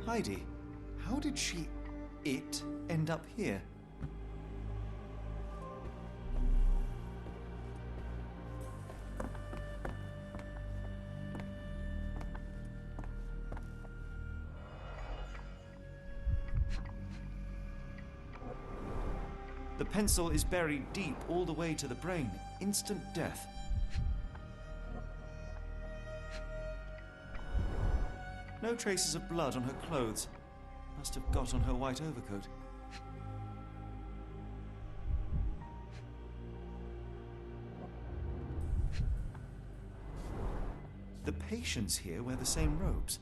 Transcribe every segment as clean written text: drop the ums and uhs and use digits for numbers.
Heidi, how did it end up here? The pencil is buried deep all the way to the brain. Instant death. No traces of blood on her clothes. Must have got on her white overcoat. The patients here wear the same robes.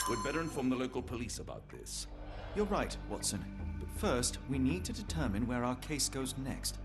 We'd better inform the local police about this. You're right, Watson. But first, we need to determine where our case goes next.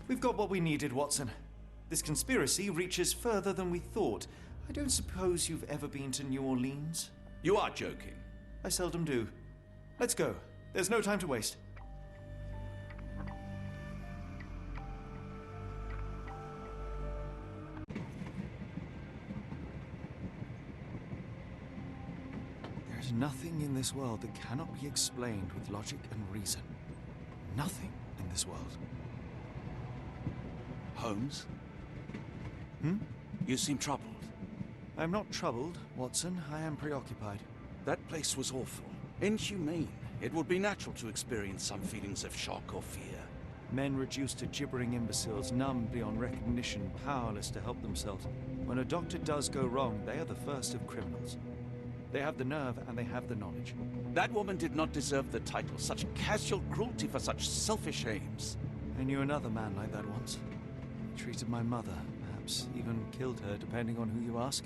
We've got what we needed, Watson. This conspiracy reaches further than we thought. I don't suppose you've ever been to New Orleans? You are joking. I seldom do. Let's go. There's no time to waste. There's nothing in this world that cannot be explained with logic and reason. Nothing in this world. Holmes? Hmm? You seem troubled. I'm not troubled, Watson. I am preoccupied. That place was awful. Inhumane. It would be natural to experience some feelings of shock or fear. Men reduced to gibbering imbeciles, numb beyond recognition, powerless to help themselves. When a doctor does go wrong, they are the first of criminals. They have the nerve and they have the knowledge. That woman did not deserve the title. Such casual cruelty for such selfish aims. I knew another man like that once. He treated my mother, perhaps even killed her, depending on who you ask.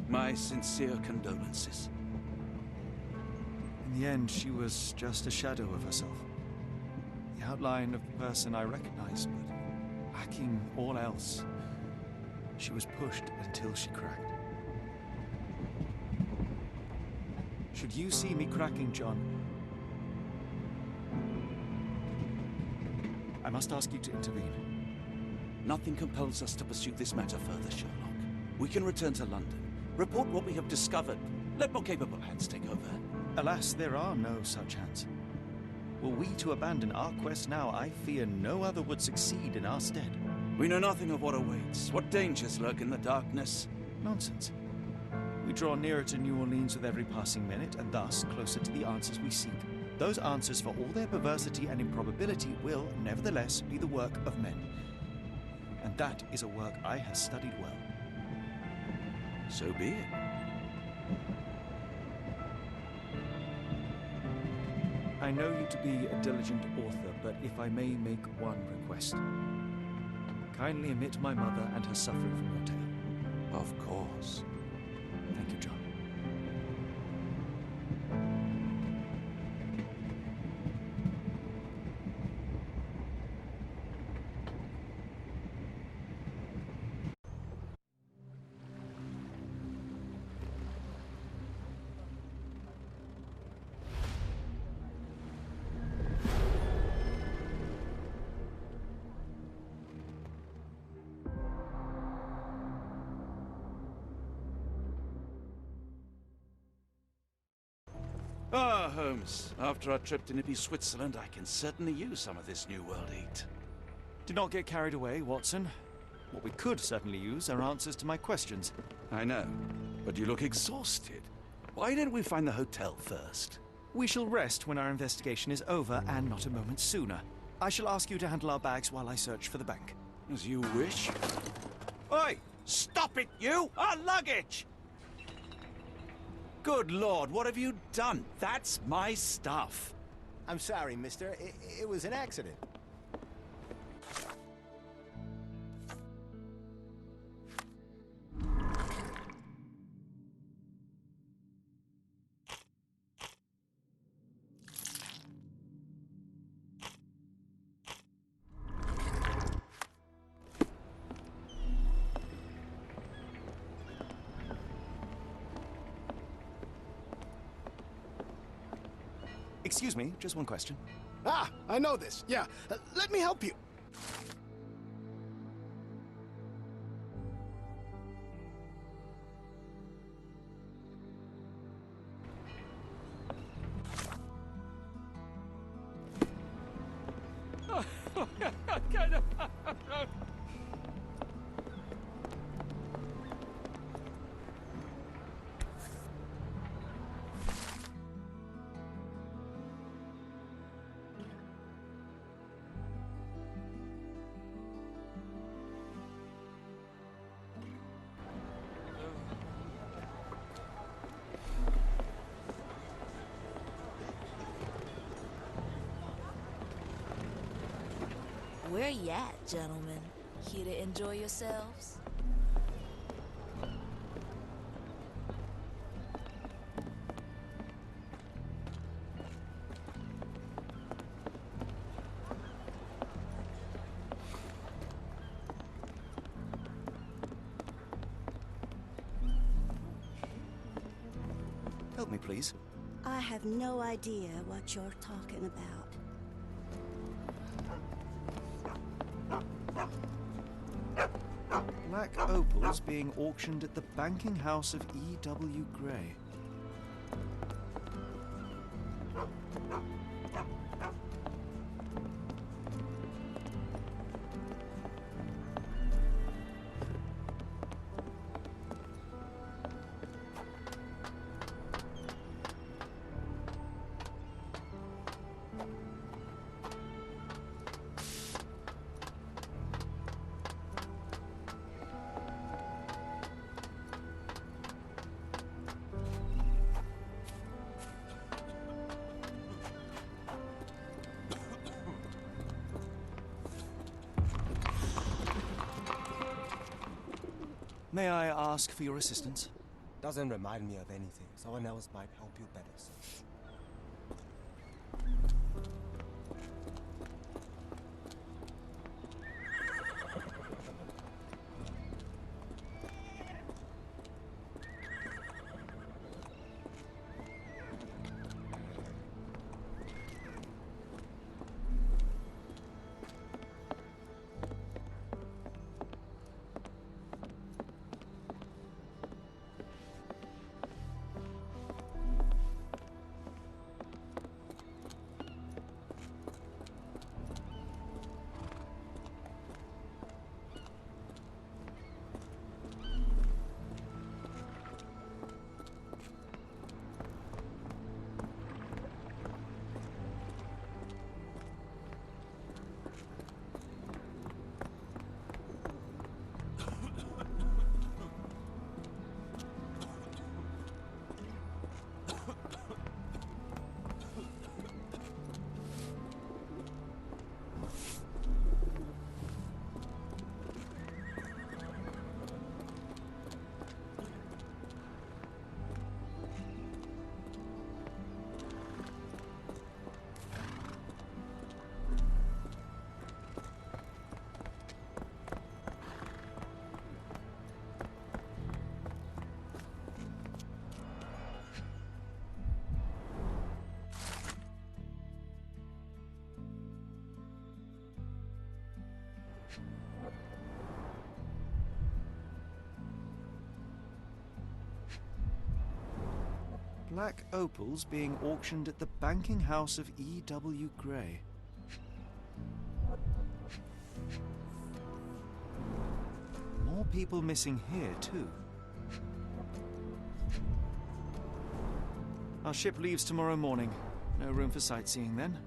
My sincere condolences. In the end, she was just a shadow of herself. The outline of the person I recognized, but lacking all else. She was pushed until she cracked. Should you see me cracking, John, I must ask you to intervene. Nothing compels us to pursue this matter further, Sherlock. We can return to London, report what we have discovered. Let more capable hands take over. Alas, there are no such hands. Were we to abandon our quest now, I fear no other would succeed in our stead. We know nothing of what awaits, what dangers lurk in the darkness. Nonsense. We draw nearer to New Orleans with every passing minute, and thus closer to the answers we seek. Those answers, for all their perversity and improbability, will, nevertheless, be the work of men. And that is a work I have studied well. So be it. I know you to be a diligent author, but if I may make one request. Kindly omit my mother and her suffering from your tale. Of course. Thank you, John. Ah, Holmes. After our trip to nippy Switzerland, I can certainly use some of this New World eat. Do not get carried away, Watson. What we could certainly use are answers to my questions. I know, but you look exhausted. Why don't we find the hotel first? We shall rest when our investigation is over, and not a moment sooner. I shall ask you to handle our bags while I search for the bank. As you wish. Oi! Stop it, you! Our luggage! Good Lord, what have you done? That's my stuff. I'm sorry, mister. It was an accident. Excuse me, just one question. Ah, I know this. Yeah, let me help you. Where you at, gentlemen? Here to enjoy yourselves? Help me, please. I have no idea what you're talking about. Black opals being auctioned at the banking house of E.W. Gray. May I ask for your assistance? Doesn't remind me of anything. Someone else might help you better, sir. Black opals being auctioned at the banking house of E.W. Gray. More people missing here, too. Our ship leaves tomorrow morning. No room for sightseeing then.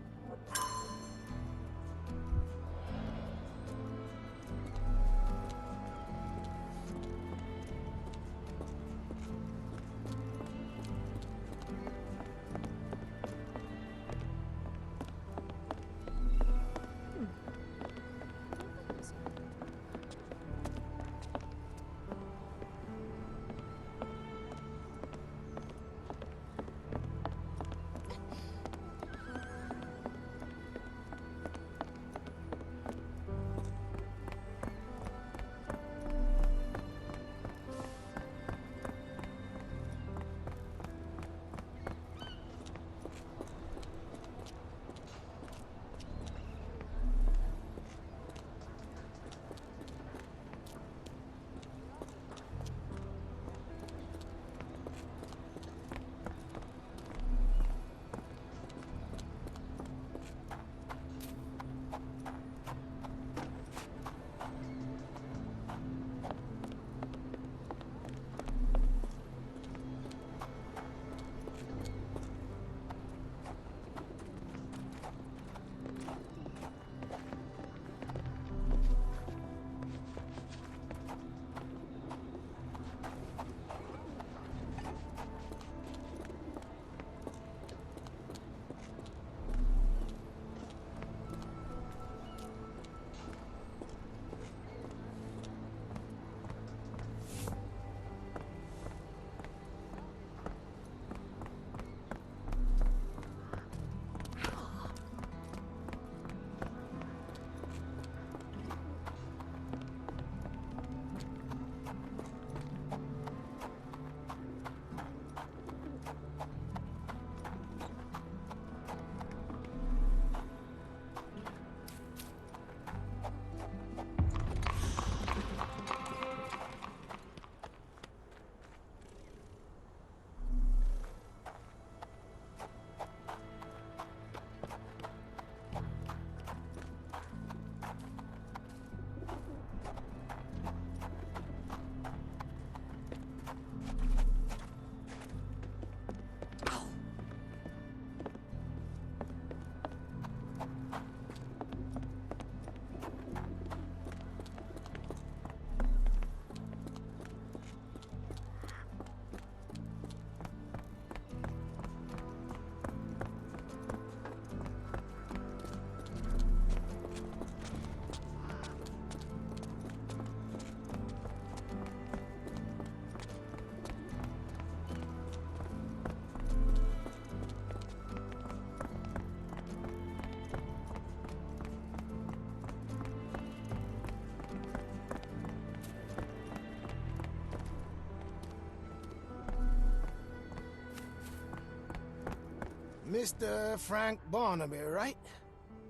Mr. Frank Barnaby, right?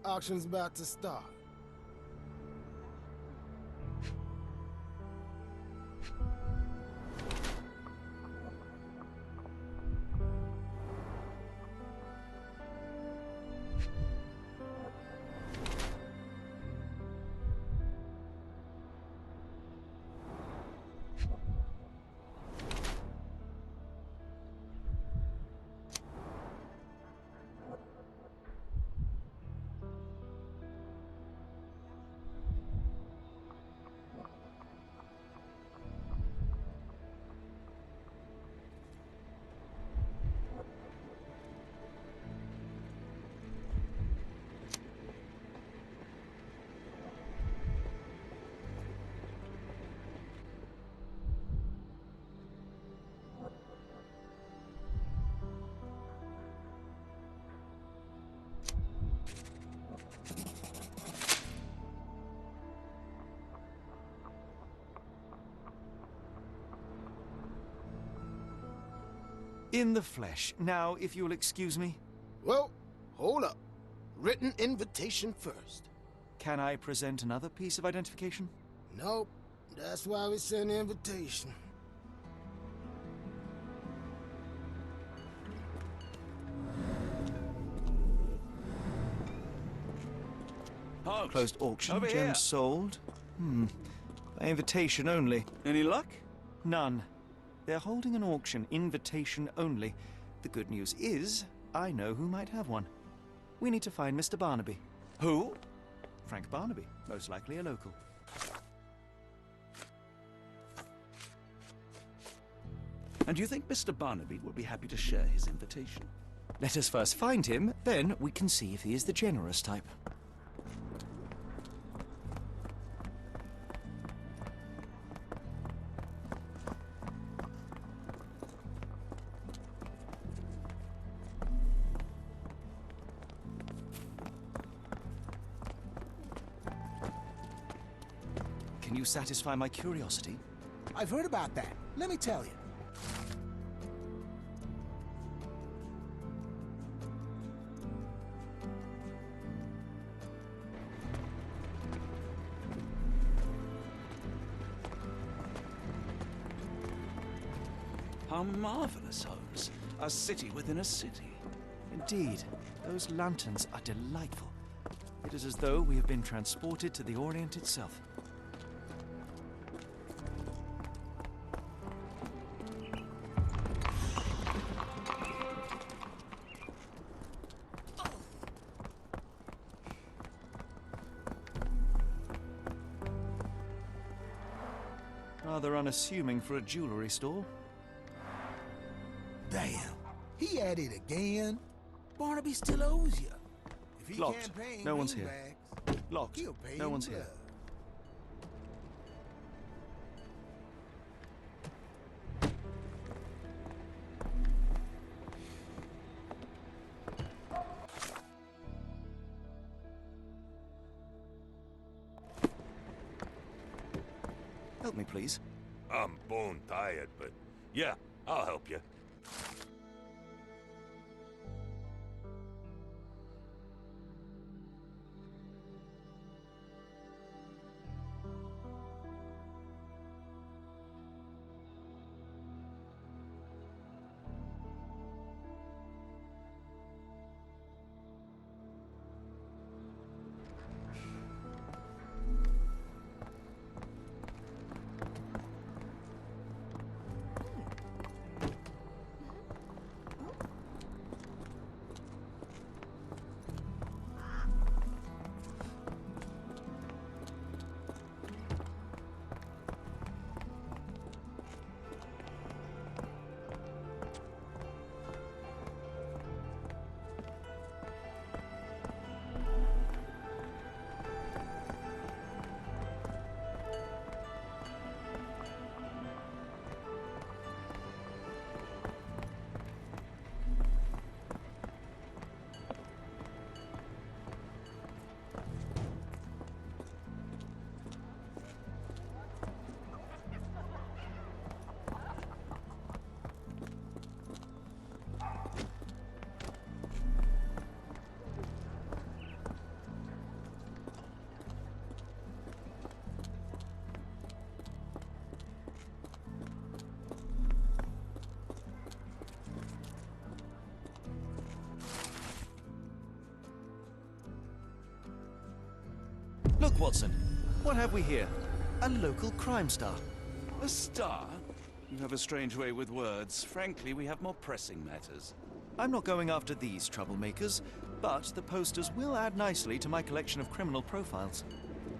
Auction's about to start. In the flesh. Now, if you'll excuse me. Well, hold up. Written invitation first. Can I present another piece of identification? Nope. That's why we send the invitation. Sherlock? Closed auction, Over gems here. sold. By invitation only. Any luck? None. They're holding an auction, invitation only. The good news is, I know who might have one. We need to find Mr. Barnaby. Who? Frank Barnaby, most likely a local. And do you think Mr. Barnaby will be happy to share his invitation? Let us first find him, then we can see if he is the generous type. Can you satisfy my curiosity? I've heard about that. Let me tell you. How marvelous, Holmes. A city within a city. Indeed, those lanterns are delightful. It is as though we have been transported to the Orient itself. Rather unassuming for a jewelry store. Damn. He at it again. Barnaby still owes you. If he Locked. can't pay in No one's here. greenbacks, Locked. he'll pay No in one's here. blood. Help me, please. I'm bone tired, but yeah, I'll help you. Look, Watson. What have we here? A local crime star. A star? You have a strange way with words. Frankly, we have more pressing matters. I'm not going after these troublemakers, but the posters will add nicely to my collection of criminal profiles.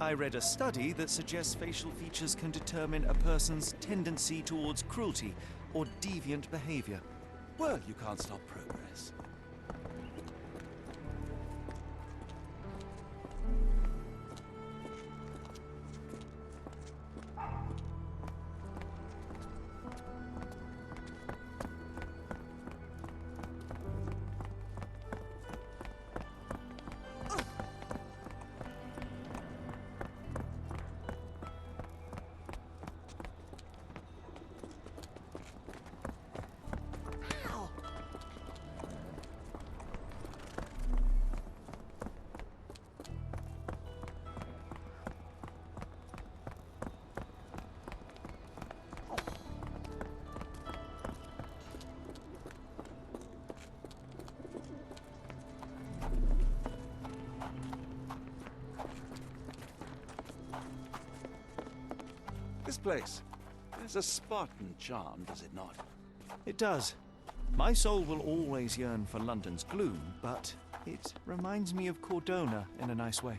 I read a study that suggests facial features can determine a person's tendency towards cruelty or deviant behavior. Well, you can't stop progress. This place has a Spartan charm, does it not? It does. My soul will always yearn for London's gloom, but it reminds me of Cordona in a nice way.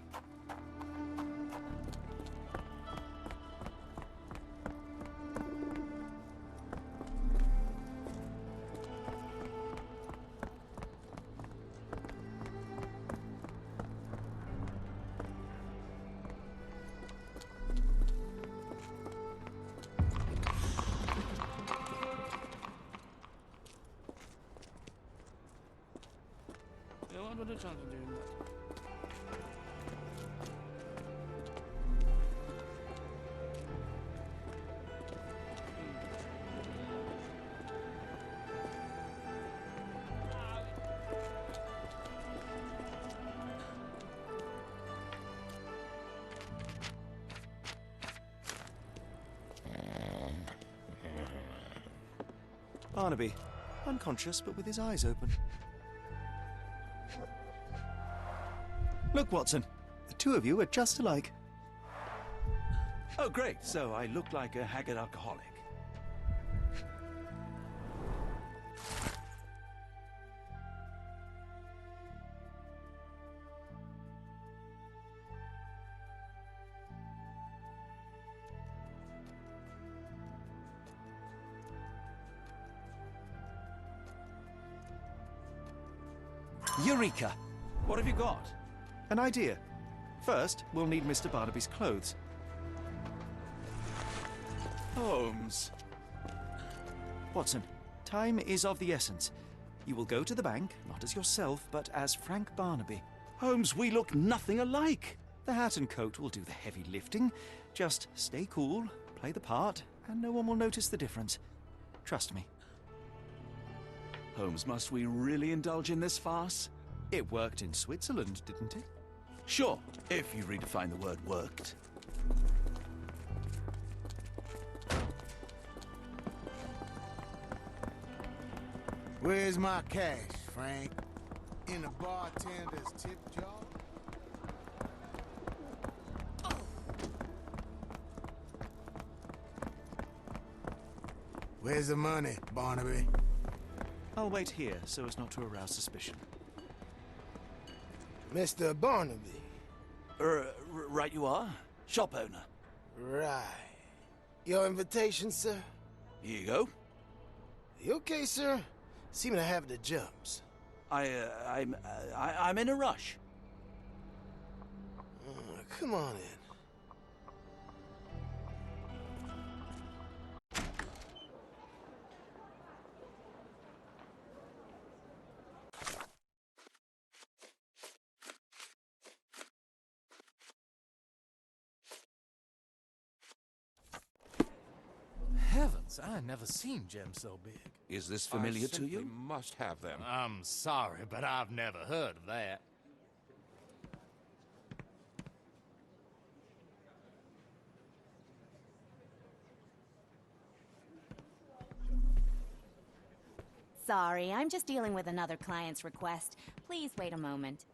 Barnaby, unconscious but with his eyes open. Look, Watson, the two of you are just alike. Oh, great. So I look like a haggard alcoholic. Eureka! What have you got? An idea. First, we'll need Mr. Barnaby's clothes. Holmes. Watson, time is of the essence. You will go to the bank, not as yourself, but as Frank Barnaby. Holmes, we look nothing alike. The hat and coat will do the heavy lifting. Just stay cool, play the part, and no one will notice the difference. Trust me. Holmes, must we really indulge in this farce? It worked in Switzerland, didn't it? Sure, if you redefine the word worked. Where's my cash, Frank? In the bartender's tip jar? Where's the money, Barnaby? I'll wait here so as not to arouse suspicion. Mr. Barnaby. Right you are. Shop owner. Right. Your invitation, sir? Here you go. You okay, sir? Seem to have the jumps. I'm in a rush. Come on in. Heavens, I never seen gems so big. Is this familiar to you? Must have them. I'm sorry, but I've never heard of that. Sorry, I'm just dealing with another client's request. Please wait a moment.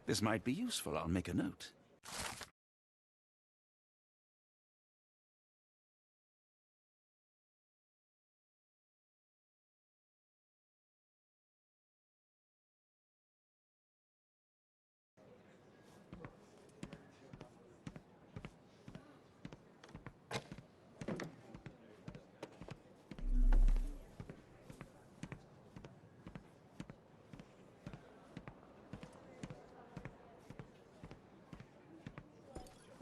This might be useful. I'll make a note.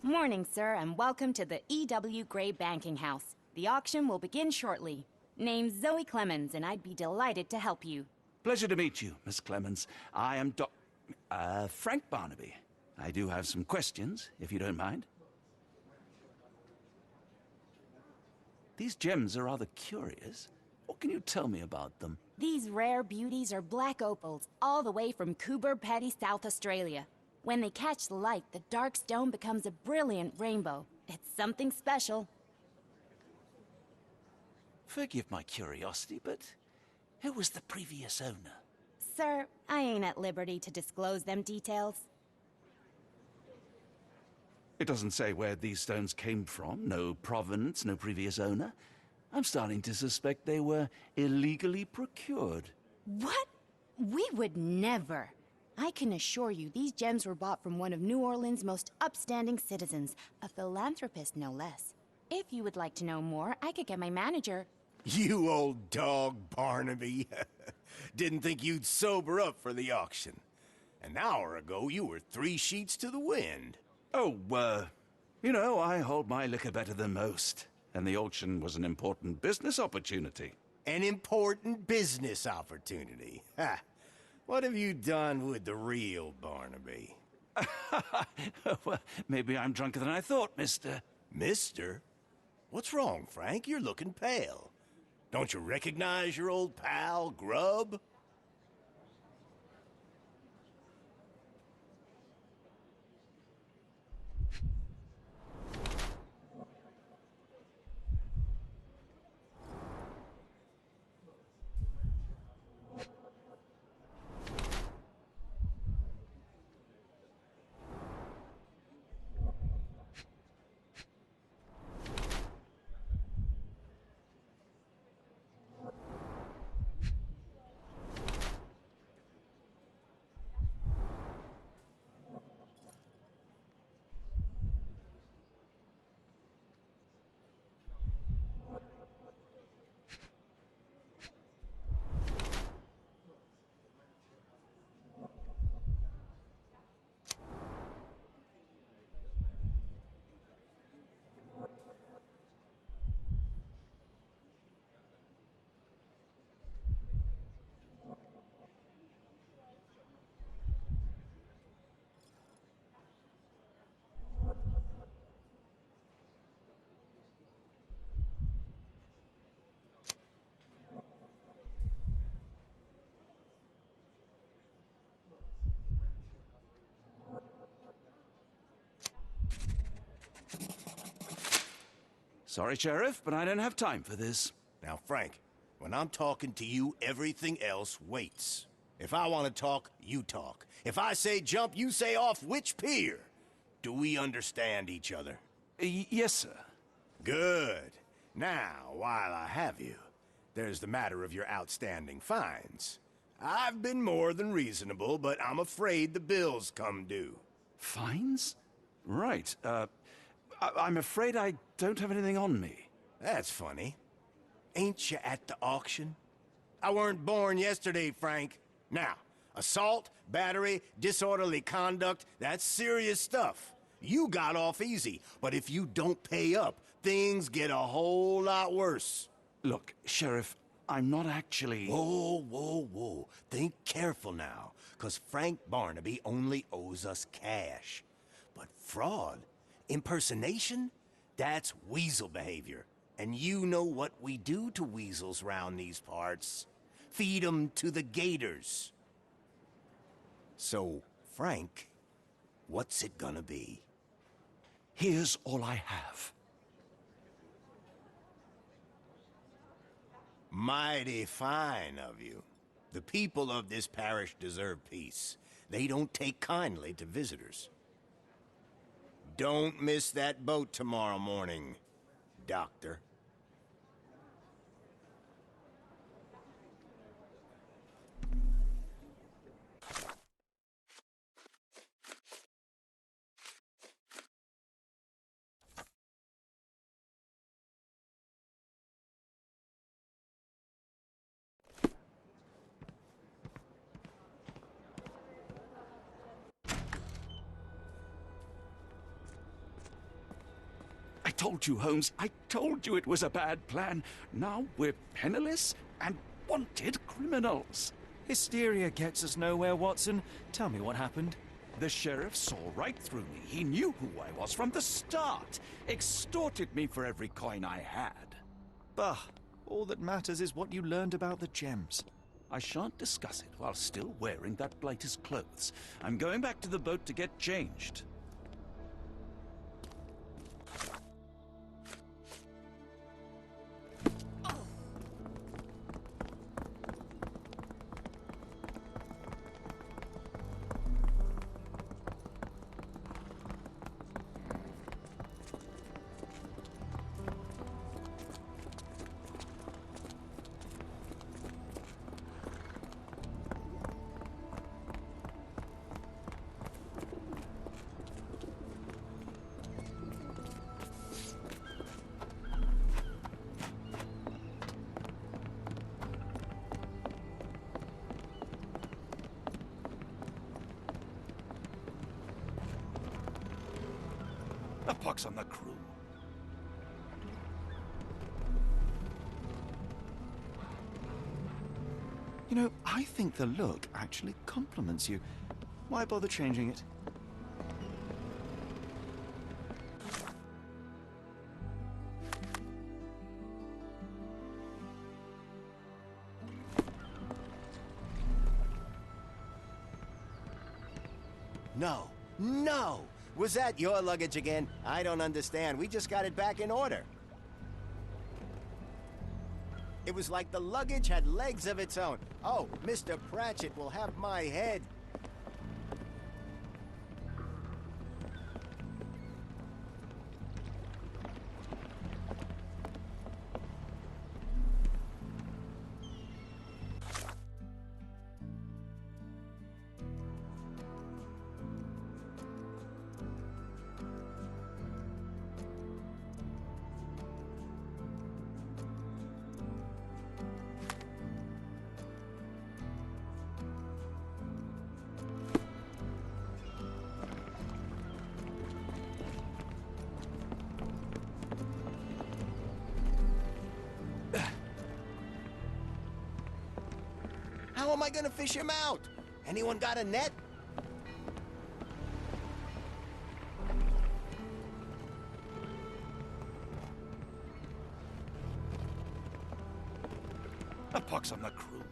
Morning, sir, and welcome to the E.W. Gray Banking House. The auction will begin shortly. Name's Zoe Clemens, and I'd be delighted to help you. Pleasure to meet you, Miss Clemens. I am Frank Barnaby. I do have some questions, if you don't mind. These gems are rather curious. What can you tell me about them? These rare beauties are black opals, all the way from Coober Pedy, South Australia. When they catch the light, the dark stone becomes a brilliant rainbow. It's something special. Forgive my curiosity, but who was the previous owner? Sir, I ain't at liberty to disclose them details. It doesn't say where these stones came from, no provenance, no previous owner. I'm starting to suspect they were illegally procured. What? We would never. I can assure you these gems were bought from one of New Orleans' most upstanding citizens, a philanthropist no less. If you would like to know more, I could get my manager. You old dog, Barnaby. Didn't think you'd sober up for the auction. An hour ago, you were 3 sheets to the wind. Oh, you know, I hold my liquor better than most. And the auction was an important business opportunity. An important business opportunity. Ha! What have you done with the real Barnaby? Well, maybe I'm drunker than I thought, mister. Mister? What's wrong, Frank? You're looking pale. Don't you recognize your old pal, Grub? Sorry, Sheriff, but I don't have time for this. Now, Frank, when I'm talking to you, everything else waits. If I want to talk, you talk. If I say jump, you say off which pier. Do we understand each other? Yes, sir. Good. Now, while I have you, there's the matter of your outstanding fines. I've been more than reasonable, but I'm afraid the bills come due. Fines? Right, I'm afraid I don't have anything on me. That's funny. Ain't you at the auction? I weren't born yesterday, Frank. Now, assault, battery, disorderly conduct, that's serious stuff. You got off easy, but if you don't pay up, things get a whole lot worse. Look, Sheriff, I'm not actually... Whoa, whoa, whoa. Think careful now, 'cause Frank Barnaby only owes us cash. But fraud, impersonation, that's weasel behavior. And you know what we do to weasels round these parts. Feed 'em to the gators. So, Frank, what's it gonna be? Here's all I have. Mighty fine of you. The people of this parish deserve peace. They don't take kindly to visitors. Don't miss that boat tomorrow morning, Doctor. I told you, Holmes, I told you it was a bad plan. Now we're penniless and wanted criminals. Hysteria gets us nowhere, Watson. Tell me what happened. The sheriff saw right through me. He knew who I was from the start. Extorted me for every coin I had. Bah, all that matters is what you learned about the gems. I shan't discuss it while still wearing that blighter's clothes. I'm going back to the boat to get changed. A pox on the crew. You know, I think the look actually compliments you. Why bother changing it? No. No! Was that your luggage again? I don't understand. We just got it back in order. It was like the luggage had legs of its own. Oh, Mr. Pratchett will have my head. How am I gonna fish him out? Anyone got a net? A pox on the crew.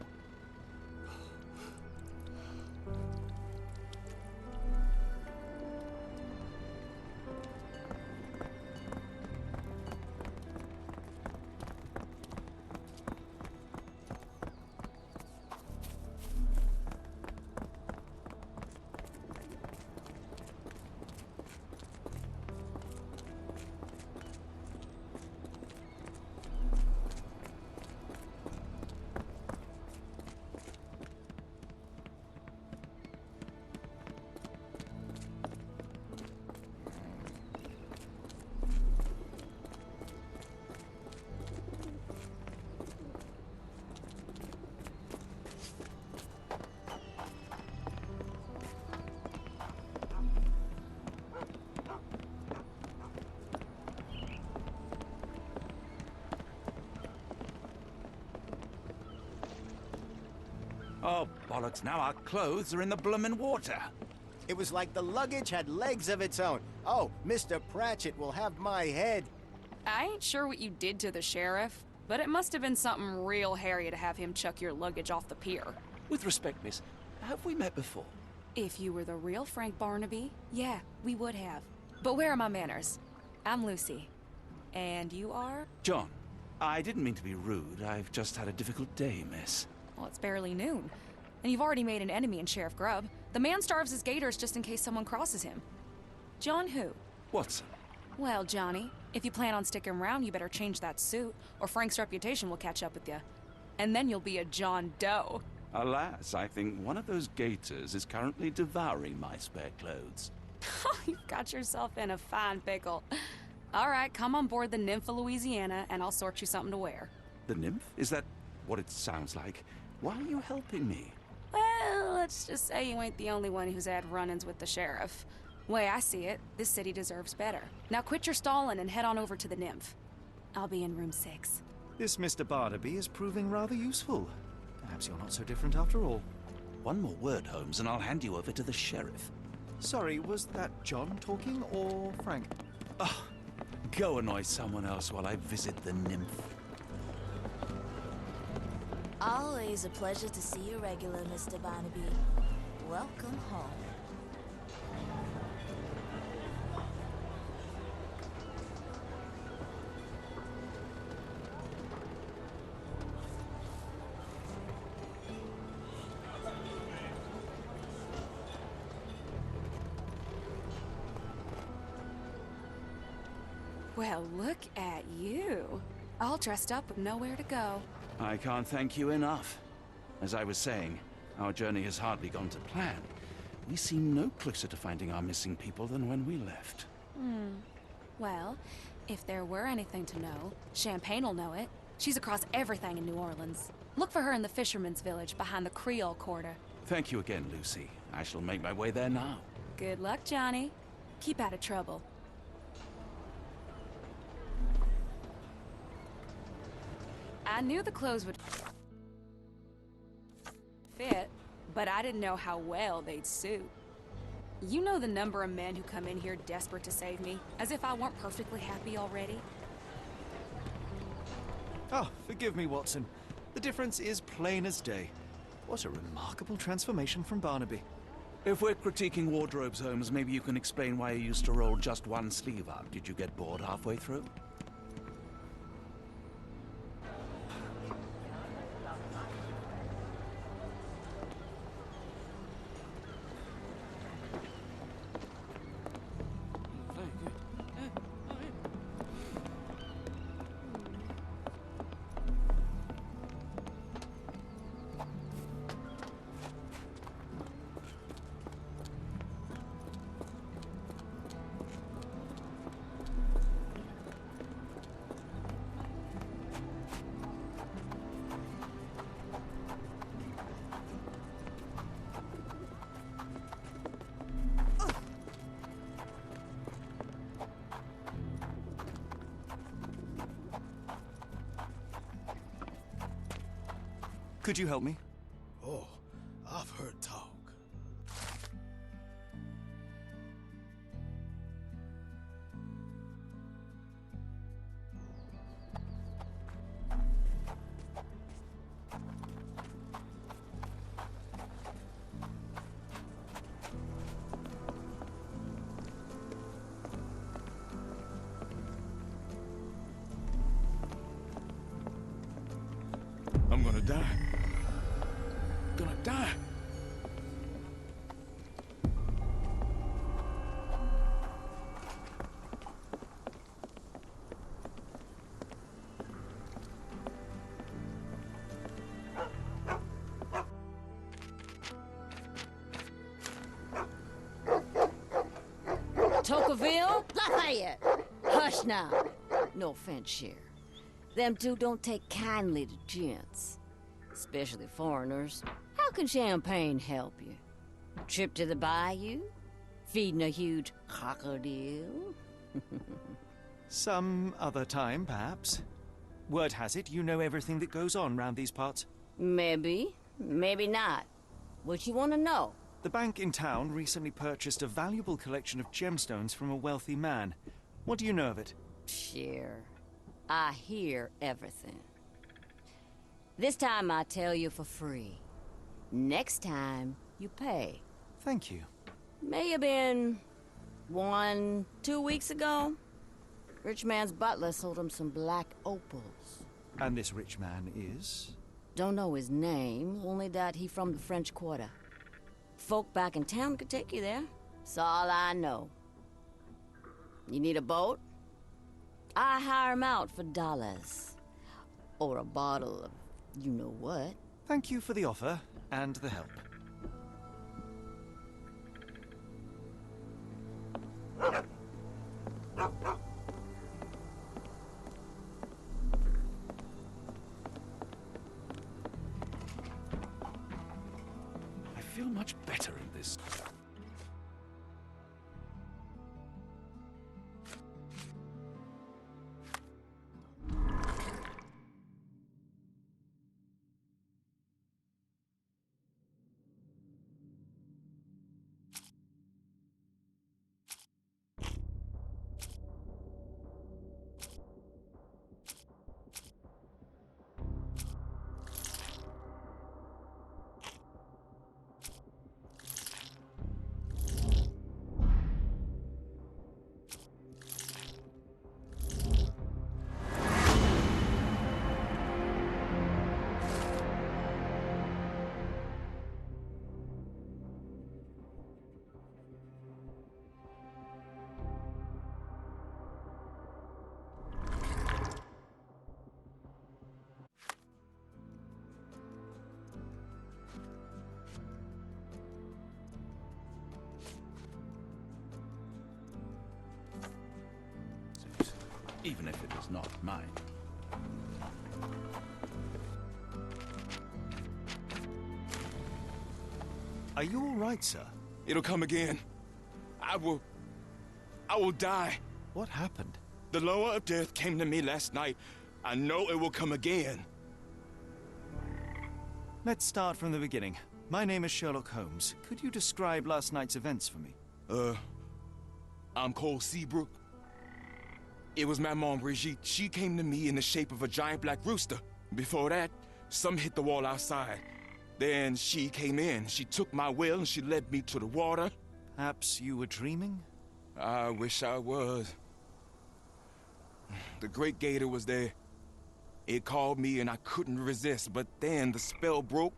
Oh, bollocks, now our clothes are in the bloomin' water. It was like the luggage had legs of its own. Oh, Mr. Pratchett will have my head. I ain't sure what you did to the sheriff, but it must have been something real hairy to have him chuck your luggage off the pier. With respect, miss, have we met before? If you were the real Frank Barnaby, yeah, we would have. But where are my manners? I'm Lucy. And you are? John, I didn't mean to be rude. I've just had a difficult day, miss. Well, it's barely noon. And you've already made an enemy in Sheriff Grubb. The man starves his gators just in case someone crosses him. John who? Watson. Well, Johnny, if you plan on sticking around, you better change that suit, or Frank's reputation will catch up with you. And then you'll be a John Doe. Alas, I think one of those gators is currently devouring my spare clothes. You've got yourself in a fine pickle. All right, come on board the Nymph of Louisiana, and I'll sort you something to wear. The nymph? Is that what it sounds like? Why are you helping me? Well, let's just say you ain't the only one who's had run-ins with the sheriff. Way I see it, this city deserves better. Now quit your stalling and head on over to the Nymph. I'll be in room 6. This Mr. Barnaby is proving rather useful. Perhaps you're not so different after all. One more word, Holmes, and I'll hand you over to the sheriff. Sorry, was that John talking or Frank? Oh, go annoy someone else while I visit the nymph. Always a pleasure to see you regular, Mr. Barnaby. Welcome home. Well, look at you. All dressed up with nowhere to go. I can't thank you enough. As I was saying, our journey has hardly gone to plan. We seem no closer to finding our missing people than when we left. Well, if there were anything to know, Champagne will know it. She's across everything in New Orleans. Look for her in the fisherman's village behind the Creole Quarter. Thank you again, Lucy. I shall make my way there now. Good luck, Johnny. Keep out of trouble. I knew the clothes would fit, but I didn't know how well they'd suit. You know the number of men who come in here desperate to save me, as if I weren't perfectly happy already? Oh, forgive me, Watson. The difference is plain as day. What a remarkable transformation from Barnaby. If we're critiquing wardrobes, Holmes, maybe you can explain why you used to roll just one sleeve up. Did you get bored halfway through? Could you help me? Oh, I've heard talk. I'm gonna die. Gonna die. Tocqueville? Lafayette! Hush now. No offense, Sheriff. Them two don't take kindly to gents, especially foreigners. How can champagne help you? Trip to the bayou? Feeding a huge crocodile? Some other time, perhaps. Word has it, you know everything that goes on round these parts. Maybe, maybe not. What you want to know? The bank in town recently purchased a valuable collection of gemstones from a wealthy man. What do you know of it? Sure. I hear everything. This time I tell you for free. Next time, you pay. Thank you. May have been 1, 2 weeks ago. Rich man's butler sold him some black opals. And this rich man is? Don't know his name, only that he from the French Quarter. Folk back in town could take you there. That's all I know. You need a boat? I hire him out for dollars. Or a bottle of you-know-what. Thank you for the offer and the help. I feel much better in this. Even if it is not mine. Are you all right, sir? It'll come again. I will die. What happened? The lower of death came to me last night. I know it will come again. Let's start from the beginning. My name is Sherlock Holmes. Could you describe last night's events for me? I'm Cole Seabrook. It was my mom, Brigitte. She came to me in the shape of a giant black rooster. Before that, some hit the wall outside. Then she came in. She took my will and she led me to the water. Perhaps you were dreaming? I wish I was. The Great Gator was there. It called me and I couldn't resist, but then the spell broke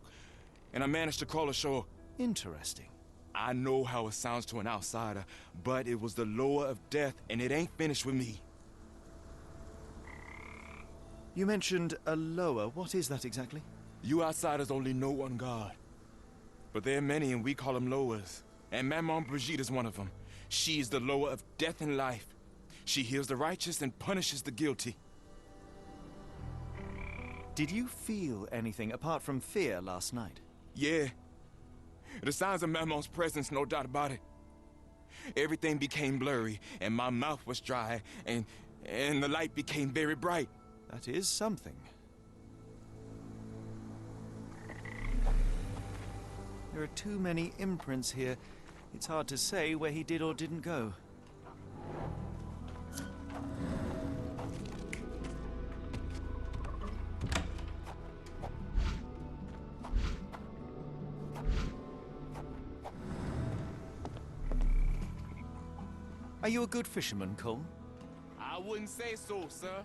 and I managed to crawl ashore. Interesting. I know how it sounds to an outsider, but it was the lower of death and it ain't finished with me. You mentioned a lower. What is that exactly? You outsiders only know one God. But there are many and we call them lowers. And Maman Brigitte is one of them. She's the lower of death and life. She heals the righteous and punishes the guilty. Did you feel anything apart from fear last night? Yeah. The signs of Maman's presence, no doubt about it. Everything became blurry, and my mouth was dry, and the light became very bright. That is something. There are too many imprints here. It's hard to say where he did or didn't go. Are you a good fisherman, Cole? I wouldn't say so, sir.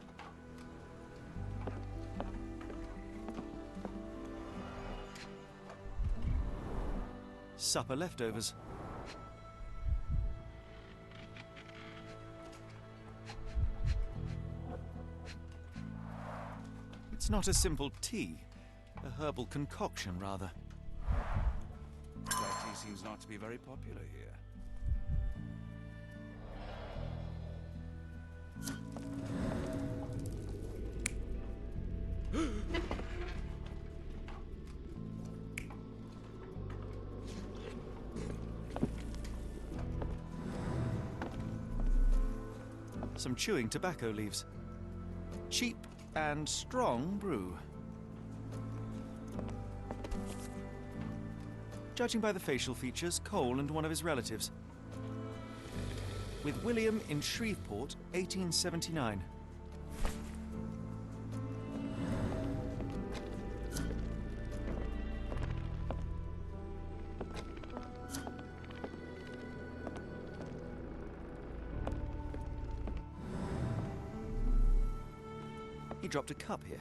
Supper leftovers. It's not a simple tea. A herbal concoction, rather. Black tea seems not to be very popular here. Some chewing tobacco leaves. Cheap and strong brew. Judging by the facial features, Cole and one of his relatives. With William in Shreveport, 1879. He dropped a cup here.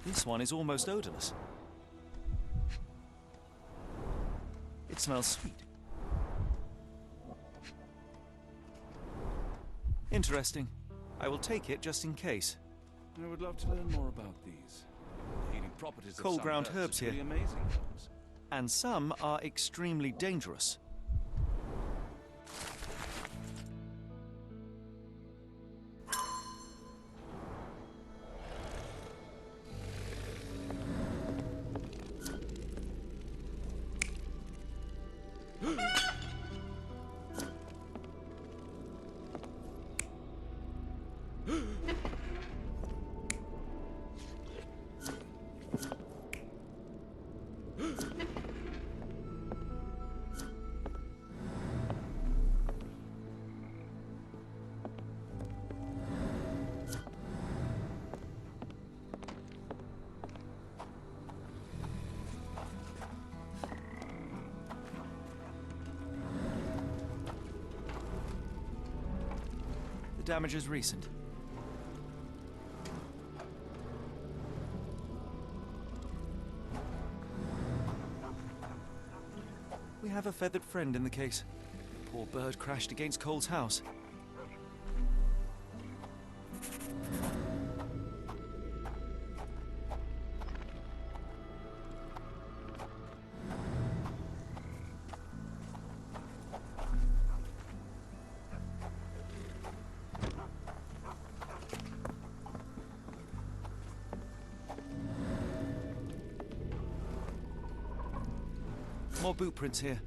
This one is almost odorless. It smells sweet. Interesting. I will take it just in case. I would love to learn more about these. The healing properties of Cold some ground herbs are truly here. amazing things. And some are extremely dangerous. The damage is recent. We have a feathered friend in the case. Poor bird crashed against Cole's house. More boot prints here.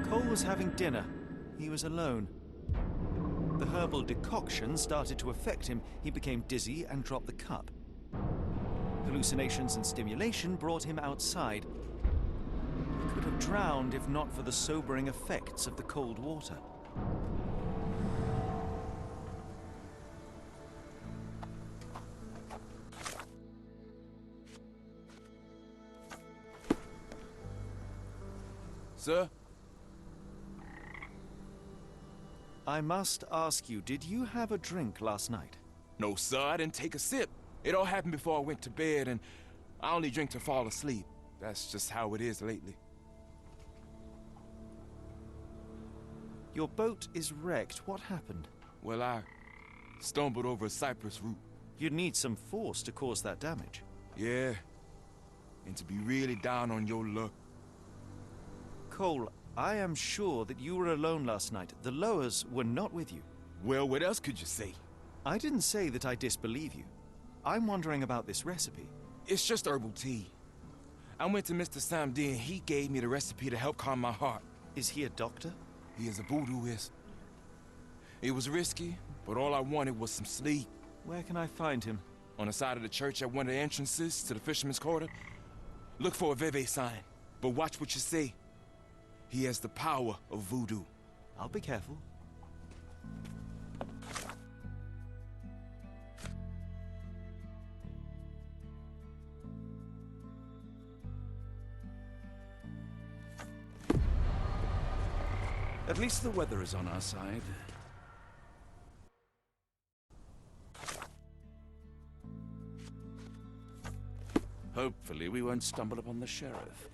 Cole was having dinner. He was alone. The herbal decoction started to affect him. He became dizzy and dropped the cup. Hallucinations and stimulation brought him outside. He could have drowned if not for the sobering effects of the cold water. Sir? I must ask you, did you have a drink last night? No, sir, I didn't take a sip. It all happened before I went to bed, and I only drink to fall asleep. That's just how it is lately. Your boat is wrecked. What happened? Well, I stumbled over a cypress root. You'd need some force to cause that damage. Yeah, and to be really down on your luck. Cole, I am sure that you were alone last night. The Lowers were not with you. Well, what else could you say? I didn't say that I disbelieve you. I'm wondering about this recipe. It's just herbal tea. I went to Mr. Samdi and he gave me the recipe to help calm my heart. Is he a doctor? He is a voodooist. It was risky, but all I wanted was some sleep. Where can I find him? On the side of the church at one of the entrances to the Fisherman's Quarter. Look for a Veve sign, but watch what you say. He has the power of voodoo. I'll be careful. At least the weather is on our side. Hopefully we won't stumble upon the sheriff.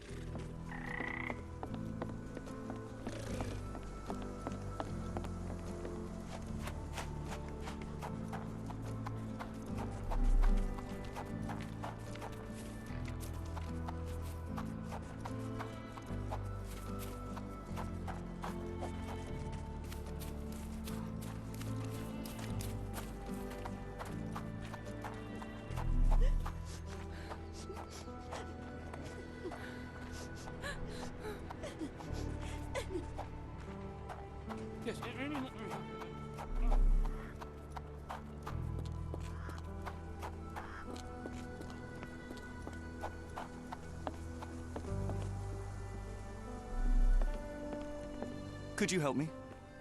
Could you help me?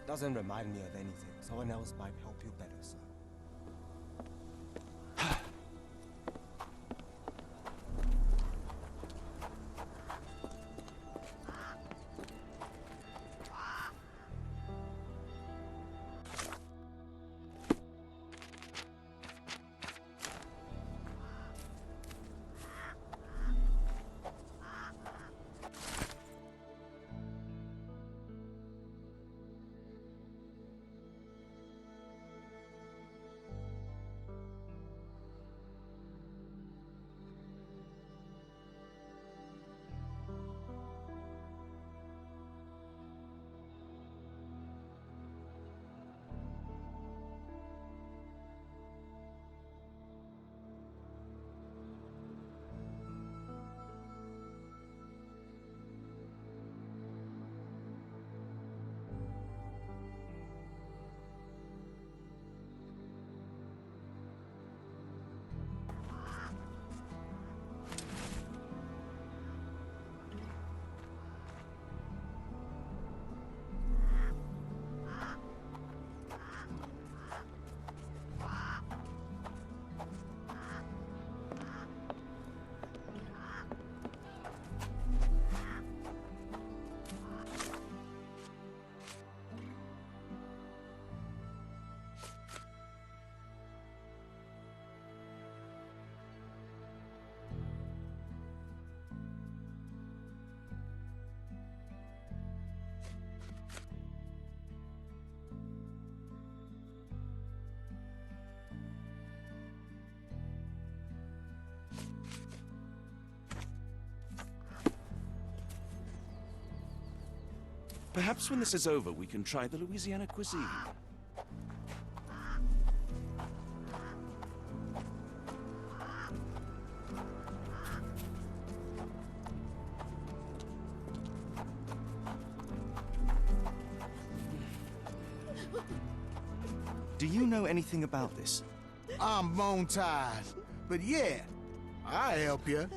Doesn't remind me of anything. Someone else might help you better, sir. Perhaps when this is over, we can try the Louisiana cuisine. Do you know anything about this? I'm bone tired, but yeah, I'll help you.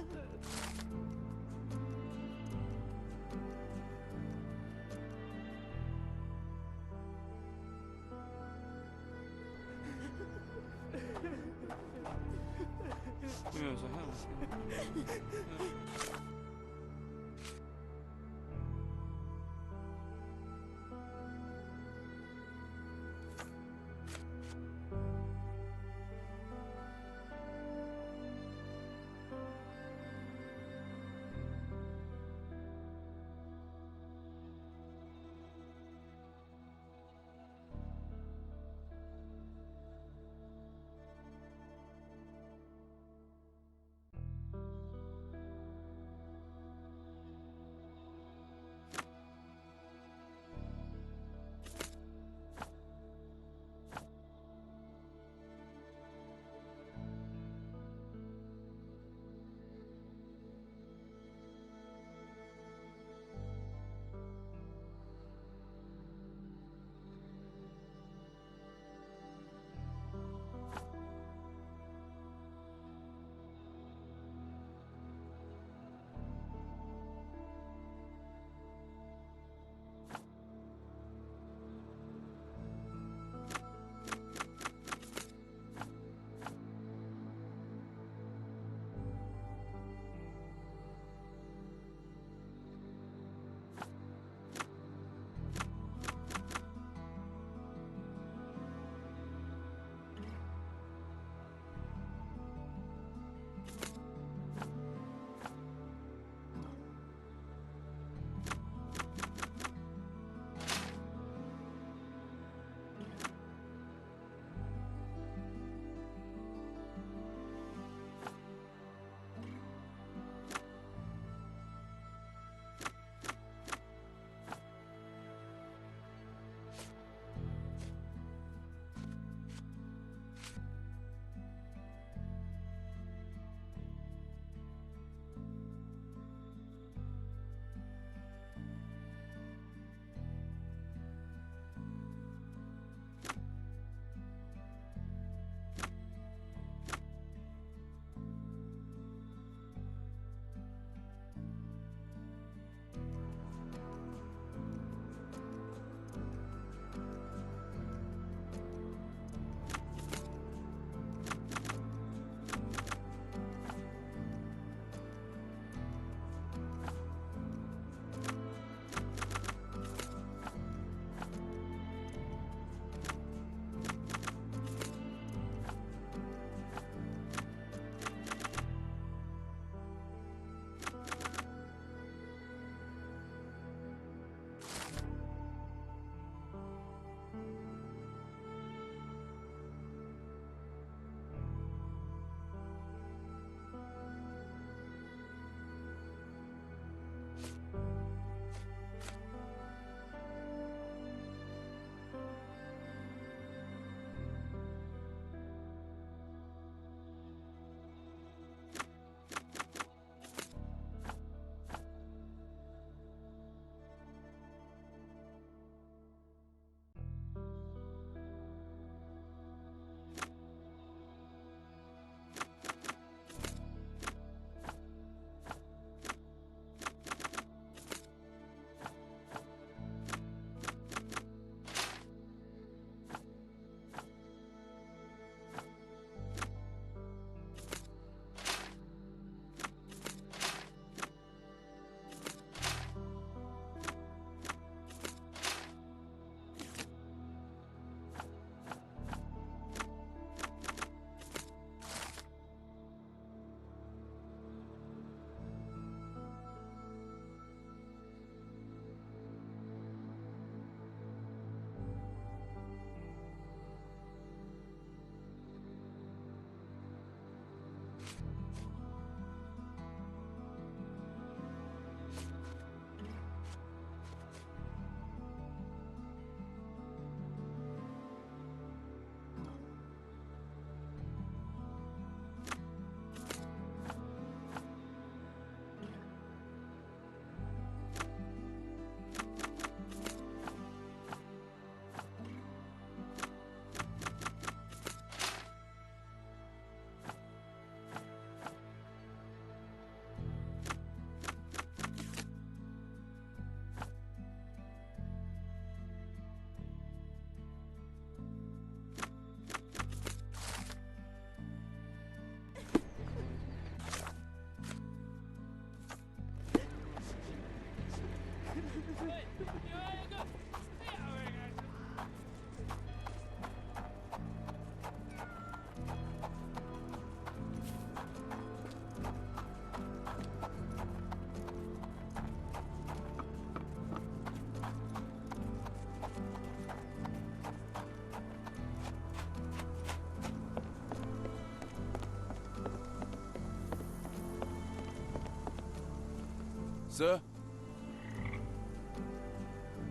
Sir?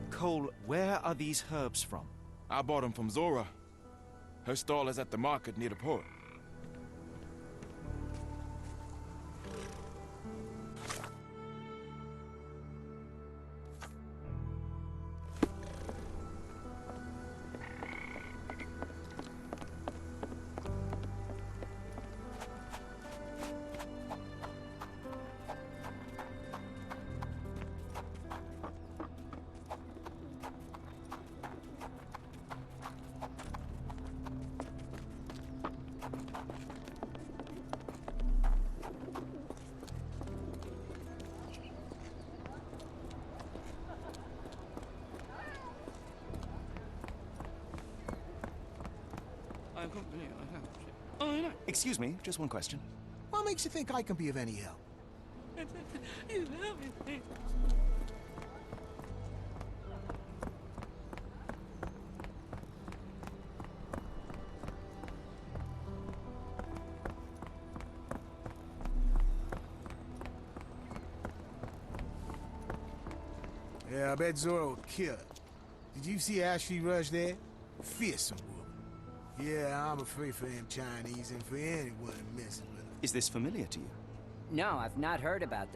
Cole, where are these herbs from? I bought them from Zora. Her stall is at the market near the port. Excuse me, just one question. What makes you think I can be of any help? Yeah, I bet Zora would kill her. Did you see how she rushed there? Fearsome woman. Yeah, I'm afraid for them Chinese and for anyone messing with them. Is this familiar to you? No, I've not heard about that.